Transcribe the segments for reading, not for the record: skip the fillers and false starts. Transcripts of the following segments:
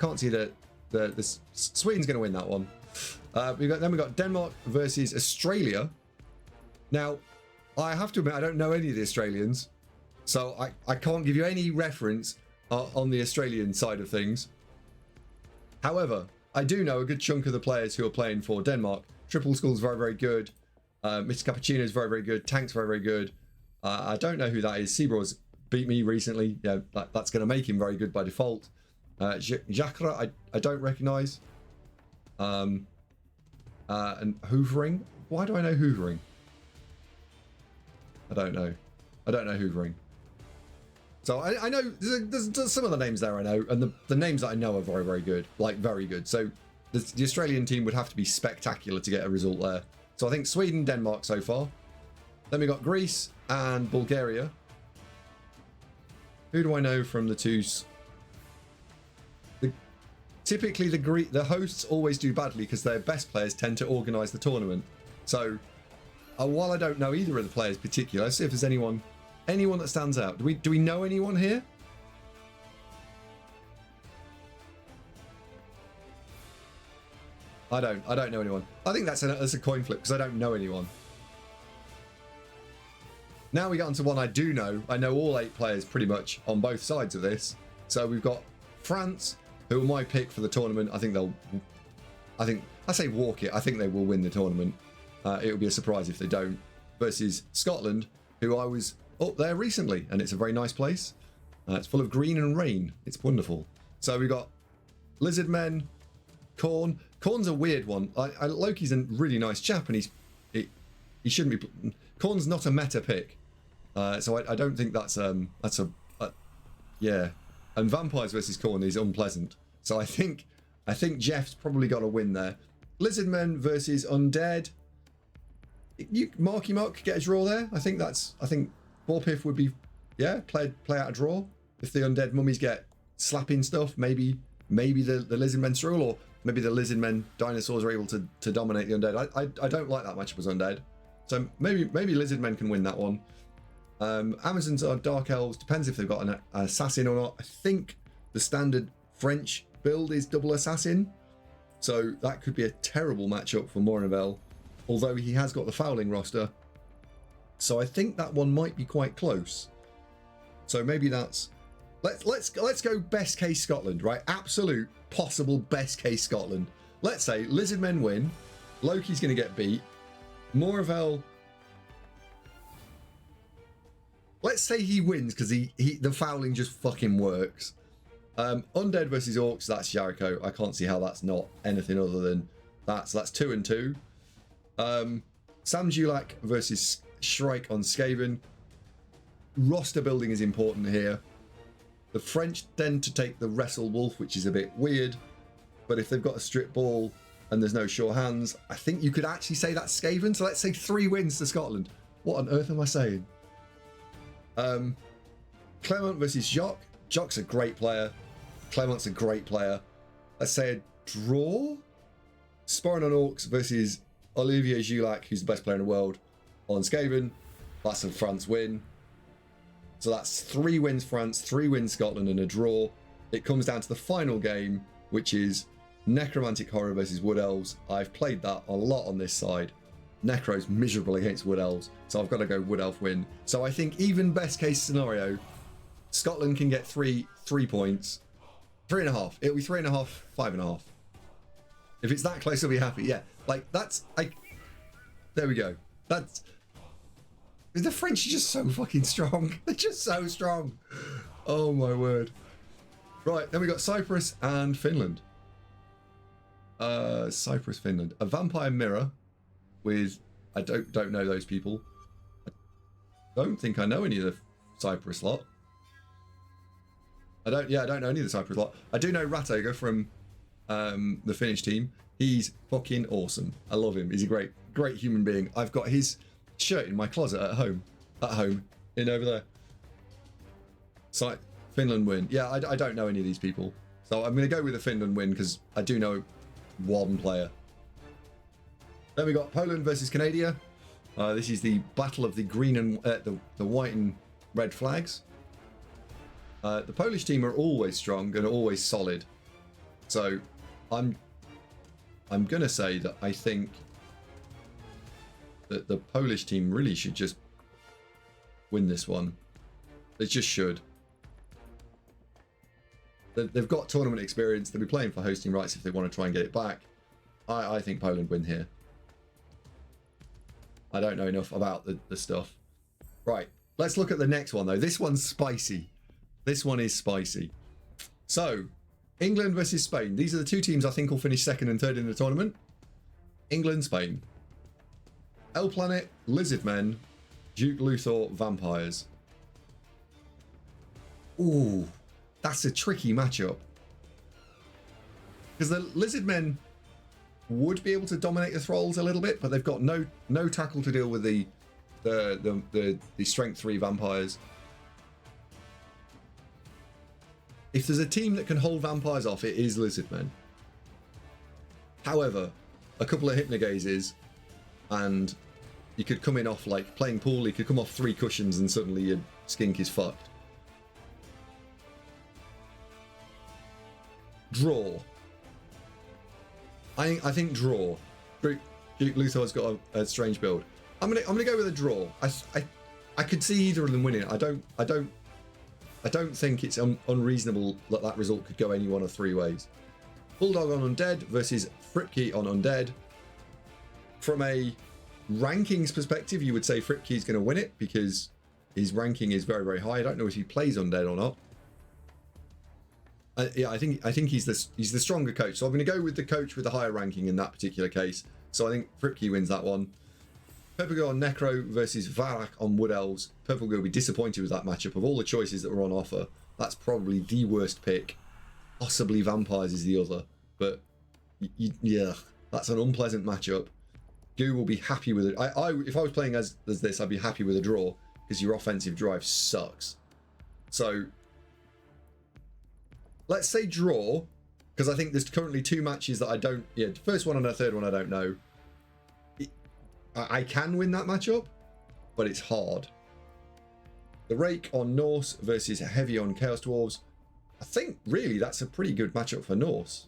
can't see the Sweden's going to win that one. We got Denmark versus Australia. Now, I have to admit I don't know any of the Australians, so I can't give you any reference on the Australian side of things. However, I do know a good chunk of the players who are playing for Denmark. Triple Skull's very, very good. Mr. Cappuccino's very, very good. Tank's very, very good. I don't know who that is. Seabraw's beat me recently. Yeah, that's going to make him very good by default. Jacra, I don't recognise. And Hoovering. Why do I know Hoovering? I don't know. I don't know Hoovering. So I know there's some of the names there I know, and the names that I know are very, very good, like very good. So the Australian team would have to be spectacular to get a result there. So I think Sweden, Denmark so far. Then we got Greece and Bulgaria. Who do I know from the two? Typically the hosts always do badly because their best players tend to organise the tournament. So while I don't know either of the players particularly, let's see if there's anyone that stands out. Do we know anyone here? I don't know anyone. I think that's a coin flip because I don't know anyone. Now we get onto one I do know. I know all 8 players pretty much on both sides of this. So we've got France, who are my pick for the tournament. I say walk it. I think they will win the tournament. It would be a surprise if they don't. Versus Scotland, who I was up there recently, and it's a very nice place. It's full of green and rain. It's wonderful. So we got Lizard Men, Corn. Corn's a weird one. Loki's a really nice chap, and he shouldn't be. Corn's not a meta pick, so I don't think that's yeah. And Vampires versus Corn is unpleasant. So I think Jeff's probably got a win there. Lizard Men versus Undead. Marky Mark could get a draw there. I think Borpiff would be, yeah, play out a draw. If the Undead mummies get slapping stuff, maybe the Lizard Men struggle, or maybe the Lizard Men dinosaurs are able to dominate the Undead. I don't like that matchup as Undead. So maybe Lizard Men can win that one. Amazons are Dark Elves. Depends if they've got an assassin or not. I think the standard French build is double assassin. So that could be a terrible matchup for Morinvel. Although he has got the fouling roster. So I think that one might be quite close. So maybe that's... Let's go best case Scotland, right? Absolute possible best case Scotland. Let's say Lizard Men win. Loki's going to get beat. Morinvel... Let's say he wins because the fouling just fucking works. Undead versus Orcs, that's Jericho. I can't see how that's not anything other than that. So that's 2 and 2. Sam Julak versus Shrike on Skaven. Roster building is important here. The French tend to take the Wrestle Wolf, which is a bit weird. But if they've got a strip ball and there's no sure hands, I think you could actually say that's Skaven. So let's say 3 wins to Scotland. What on earth am I saying? Clement versus Jock. Jock's a great player. Clement's a great player. Let's say a draw. Sporran on Orcs versus Olivier Julak, who's the best player in the world on Skaven. That's a France win. So that's 3 wins France, 3 wins Scotland, and a draw. It comes down to the final game, which is Necromantic Horror versus Wood Elves. I've played that a lot on this side. Necro's miserable against Wood Elves, so I've got to go Wood Elf win. So I think even best case scenario, Scotland can get 3 points. 3.5. It'll be 3.5, 5.5. If it's that close, I'll be happy. Yeah, like that's there we go. That's the French are just so fucking strong. They're just so strong. Oh my word. Right, then we got Cyprus and Finland. Cyprus, Finland. A vampire mirror with I don't know those people. I don't think I know any of the Cyprus lot. I don't know any of the Cyprus lot. I do know Ratoga from the Finnish team. He's fucking awesome. I love him. He's a great human being. I've got his shirt in my closet at home in over there. So Finland win. Yeah, I don't know any of these people. So I'm going to go with the Finland win because I do know one player. Then we got Poland versus Canada. This is the battle of the green and the white and red flags. The Polish team are always strong and always solid. So I'm gonna say that I think that the Polish team really should just win this one. They just should. They've got tournament experience. They'll be playing for hosting rights if they want to try and get it back. I think Poland win here. I don't know enough about the stuff. Right, let's look at the next one though. This one's spicy. This one is spicy. So, England versus Spain. These are the two teams I think will finish second and third in the tournament. England, Spain. L Planet, Lizardmen, Duke Luthor, Vampires. Ooh, that's a tricky matchup. Because the Lizardmen would be able to dominate the Thralls a little bit, but they've got no tackle to deal with the strength 3 Vampires. If there's a team that can hold Vampires off, it is Lizardmen. However, a couple of Hypnogazes and you could come in off, like playing pool, you could come off 3 cushions and suddenly your skink is fucked. Draw. I think draw. Duke Luthor's got a strange build. I'm gonna go with a draw. I could see either of them winning. I don't think it's unreasonable that result could go any one of 3 ways. Bulldog on Undead versus Fripke on Undead. From a rankings perspective, you would say Fripke's going to win it because his ranking is very, very high. I don't know if he plays Undead or not. Yeah, I think he's the stronger coach. So I'm going to go with the coach with the higher ranking in that particular case. So I think Fripke wins that one. Purple Girl on Necro versus Varak on Wood Elves. Purple Girl will be disappointed with that matchup. Of all the choices that were on offer, that's probably the worst pick. Possibly Vampires is the other. But yeah, that's an unpleasant matchup. Goo will be happy with it. If I was playing as this, I'd be happy with a draw because your offensive drive sucks. So let's say draw, because I think there's currently 2 matches that I don't... Yeah, the first one and the third one I don't know. I can win that matchup, but it's hard. The Rake on Norse versus Heavy on Chaos Dwarves. I think, really, that's a pretty good matchup for Norse.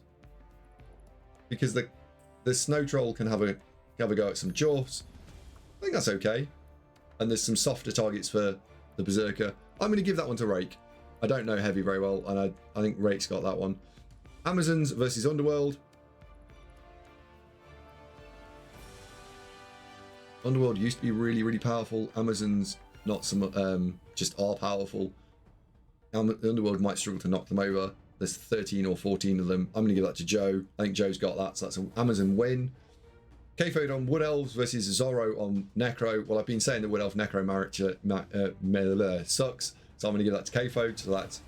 Because the Snow Troll can have a go at some Dwarfs. I think that's okay. And there's some softer targets for the Berserker. I'm going to give that one to Rake. I don't know Heavy very well, and I think Rake's got that one. Amazons versus Underworld. Underworld used to be really, really powerful. Amazons not some, just are powerful. Underworld might struggle to knock them over. There's 13 or 14 of them. I'm going to give that to Joe. I think Joe's got that, so that's an Amazon win. K-Fode on Wood Elves versus Zorro on Necro. Well, I've been saying the Wood Elf Necro marriage sucks. So I'm going to give that to K-Fode. So that's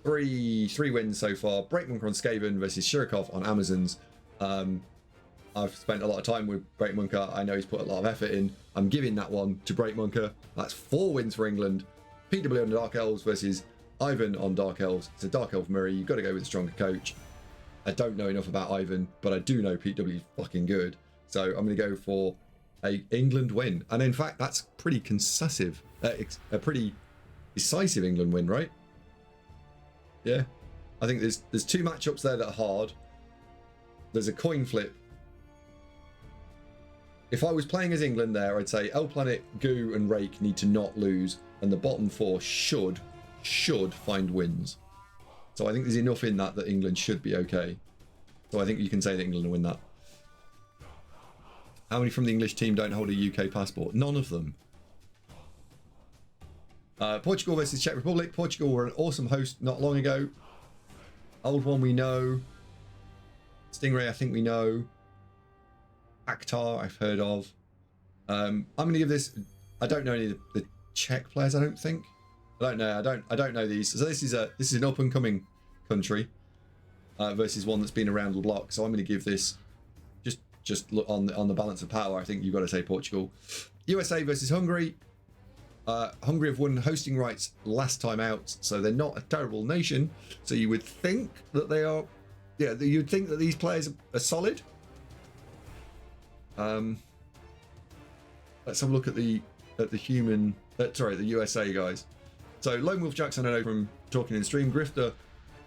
three wins so far. Breakmonk on Skaven versus Shirikov on Amazons. I've spent a lot of time with Breakmonker. I know he's put a lot of effort in. I'm giving that one to Breakmonker. That's 4 wins for England. PW on Dark Elves versus Ivan on Dark Elves. It's a Dark Elf Murray. You've got to go with a stronger coach. I don't know enough about Ivan, but I do know PW is fucking good. So I'm going to go for a England win. And in fact, that's pretty concessive. A pretty decisive England win, right? Yeah. I think there's 2 matchups there that are hard. There's a coin flip. If I was playing as England there, I'd say L Planet, Goo and Rake need to not lose, and the bottom 4 should find wins. So I think there's enough in that England should be okay. So I think you can say that England will win that. How many from the English team don't hold a UK passport? None of them. Portugal versus Czech Republic. Portugal were an awesome host not long ago. Old one we know. Stingray I think we know. Akhtar I've heard of. I'm going to give this... I don't know any of the Czech players, I don't think. I don't know. I don't know these. So this is an up and coming country versus one that's been around the block. So I'm going to give this just look on the balance of power. I think you've got to say Portugal. USA versus Hungary. Hungary have won hosting rights last time out, so they're not a terrible nation. So you would think that they are. Yeah, you'd think that these players are solid. Let's have a look at the USA guys. So Lone Wolf Jackson, I know from talking in stream. Grifter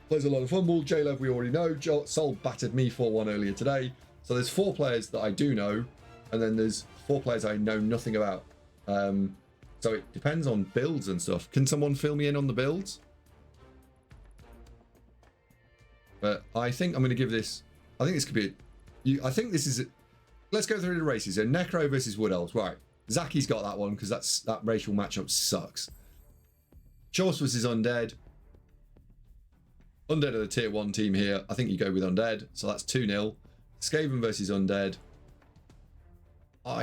Plays a lot of fumble. J-Lev, we already know. Sol battered me 4-1 earlier today. So there's 4 players that I do know, and then there's 4 players I know nothing about. So it depends on builds and stuff. Can someone fill me in on the builds? But I think I'm going to give this... I think this could be... I think this is... Let's go through the races. So Necro versus Wood Elves. Right. Zaki's got that one because that racial matchup sucks. Chorse versus Undead. Undead are the tier 1 team here. I think you go with Undead. So that's 2-0. Skaven versus Undead.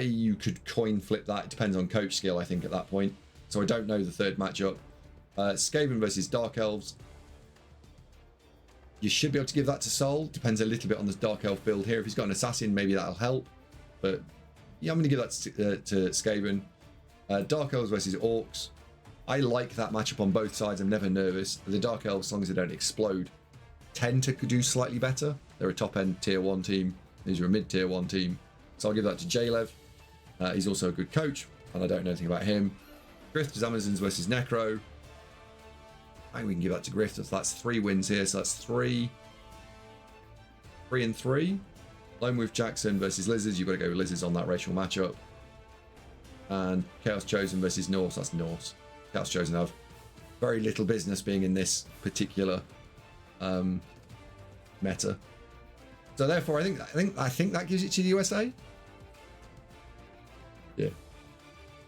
You could coin flip that. It depends on coach skill, I think, at that point. So I don't know the third matchup. Skaven versus Dark Elves. You should be able to give that to Sol. Depends a little bit on the Dark Elf build here. If he's got an Assassin, maybe that'll help. But yeah, I'm going to give that to Skaven. Dark Elves versus Orcs. I like that matchup on both sides. I'm never nervous. The Dark Elves, as long as they don't explode, tend to do slightly better. They're a top-end tier 1 team. These are a mid-tier 1 team. So I'll give that to J-Lev. He's also a good coach, and I don't know anything about him. Grifters Amazons versus Necro. I think we can give that to Grifters. That's 3 wins here, so that's 3 and 3. Lone Wolf Jackson versus Lizards. You've got to go with Lizards on that racial matchup. And Chaos Chosen versus Norse. That's Norse. Chaos Chosen have very little business being in this particular meta. So therefore, I think that gives it to the USA. Yeah,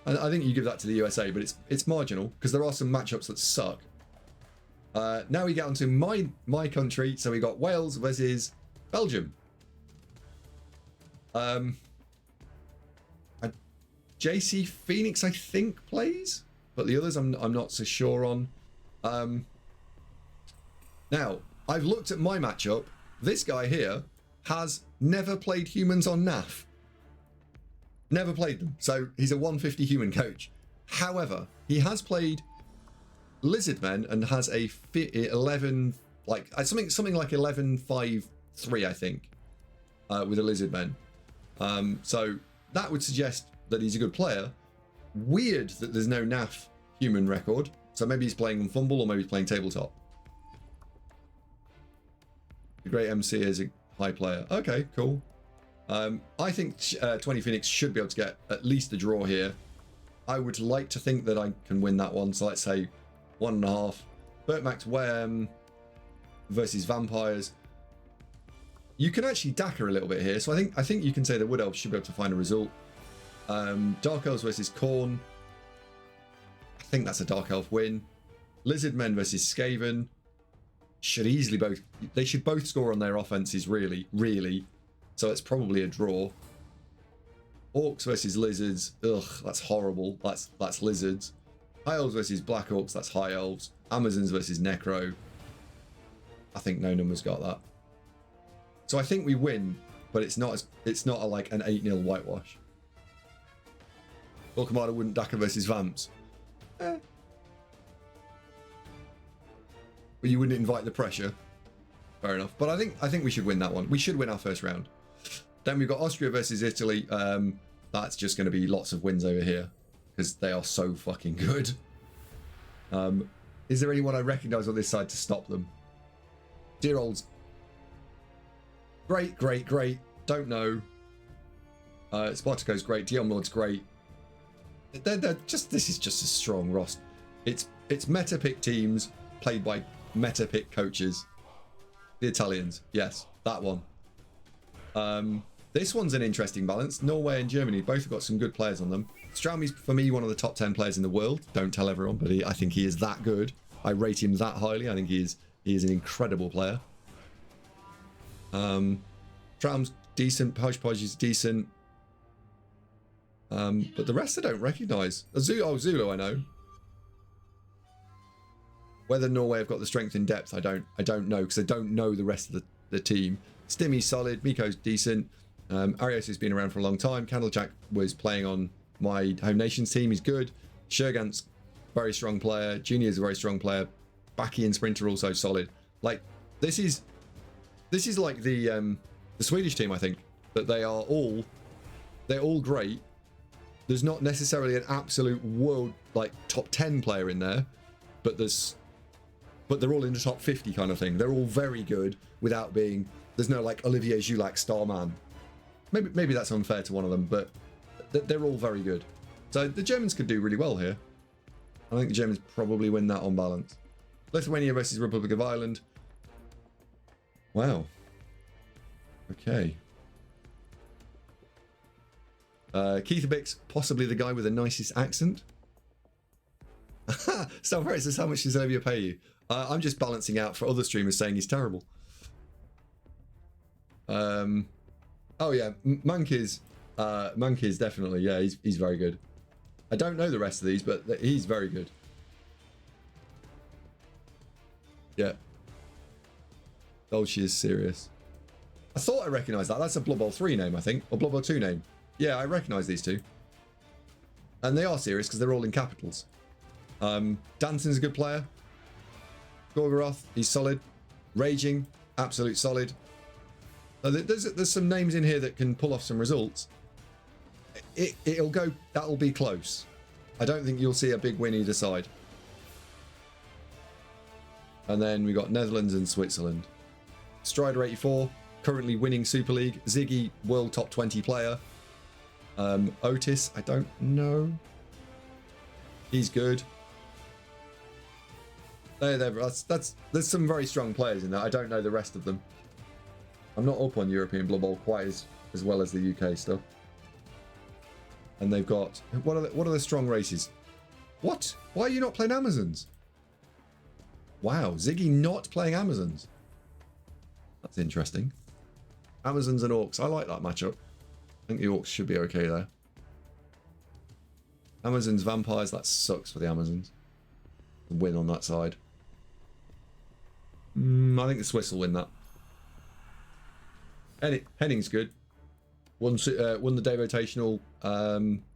I think you give that to the USA, but it's marginal because there are some matchups that suck. Now we get onto my country. So we got Wales versus Belgium. JC Phoenix, I think, plays, but the others I'm not so sure on. Now I've looked at my matchup. This guy here has never played humans on NAF. Never played them. So he's a 150 human coach. However, he has played lizard men and has a 11, like something like 11-5-3, I think, with a lizard men. So that would suggest that he's a good player. Weird that there's no NAF human record. So maybe he's playing on Fumble or maybe he's playing tabletop. The great MC is a high player. Okay, cool. I think 20 Phoenix should be able to get at least a draw here. I would like to think that I can win that one. So let's say 1.5. Bertmax Wem versus Vampires. You can actually Dakar a little bit here. So I think you can say the Wood Elves should be able to find a result. Dark Elves versus Khorne. I think that's a Dark Elf win. Lizard Men versus Skaven. They should both score on their offenses, really. So it's probably a draw. Orcs versus Lizards. Ugh, that's horrible. That's Lizards. High Elves versus Black Orcs. That's High Elves. Amazons versus Necro. I think no number's got that. So I think we win, but it's not like an 8-0 whitewash. Volcamada wouldn't Dakar versus Vamps. But you wouldn't invite the pressure. Fair enough. But I think we should win that one. We should win our first round. Then we've got Austria versus Italy. That's just going to be lots of wins over here because they are so fucking good. Is there anyone I recognise on this side to stop them? Dear olds. Great. Don't know. Spartaco's great. Dion Lord's great. This is just a strong roster. It's meta pick teams played by meta pick coaches. The Italians, yes, that one. This one's an interesting balance. Norway and Germany both have got some good players on them. Straumi's, for me, one of the top 10 players in the world. Don't tell everyone, but I think he is that good. I rate him that highly. I think he is an incredible player. Traum's decent. Hodgepodge is decent. But the rest I don't recognise. Zulu I know. Whether Norway have got the strength in depth, I don't know because I don't know the rest of the team. Stimmy's solid. Miko's decent. Arios has been around for a long time. Candlejack was playing on my home nation's team. He's good. Shergant's very strong player. Junior's a very strong player. Baki and Sprinter also solid. Like this is like the Swedish team. I think that they're all great. There's not necessarily an absolute world like top 10 player in there, but there's but they're all in the top 50 kind of thing. They're all very good without being, there's no like Olivier Giroud star man. Maybe that's unfair to one of them, but they're all very good. So the Germans could do really well here. I think the Germans probably win that on balance. Lithuania versus Republic of Ireland. Wow. Okay. Keith Bix, possibly the guy with the nicest accent. Star says, how much does Ovia pay you? I'm just balancing out for other streamers saying he's terrible. Oh yeah, Mankiz definitely, yeah, he's very good. I don't know the rest of these, but he's very good. Yeah. Dolce is serious. I thought I recognised that. That's a Blood Bowl 3 name, I think, or Blood Bowl 2 name. Yeah, I recognise these two. And they are serious because they're all in capitals. Danson's a good player. Gorgoroth, he's solid. Raging, absolute solid. There's some names in here that can pull off some results. That'll be close. I don't think you'll see a big win either side. And then we got Netherlands and Switzerland. Strider 84, currently winning Super League. Ziggy, world top 20 player. Otis, I don't know. He's good. There's some very strong players in there. I don't know the rest of them. I'm not up on European Blood Bowl quite as well as the UK stuff. And they've got, what are the strong races? What? Why are you not playing Amazons? Wow, Ziggy not playing Amazons. That's interesting. Amazons and Orcs. I like that matchup. I think the Orcs should be okay there. Amazons, Vampires. That sucks for the Amazons. Win on that side. I think the Swiss will win that. Henning's good. Won the day rotational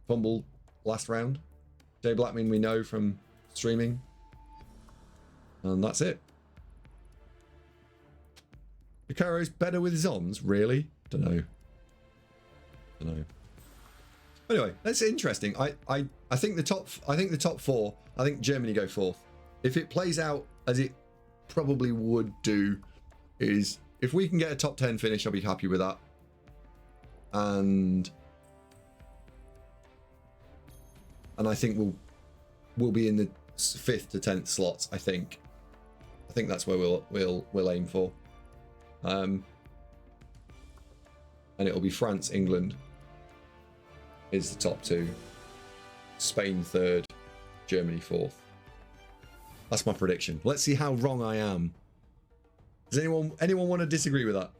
fumble last round. Jay Blackman we know from streaming. And that's it. Picaro's better with Zons, really? Don't know. Anyway, that's interesting. I think the top four. I think Germany go fourth. If it plays out as it probably would do, is if we can get a top 10 finish, I'll be happy with that. And I think we'll be in the 5th to 10th slots. I think that's where we'll aim for. And it'll be France, England is the top 2, Spain 3rd, Germany 4th. That's my prediction. Let's see how wrong I am. Does anyone want to disagree with that?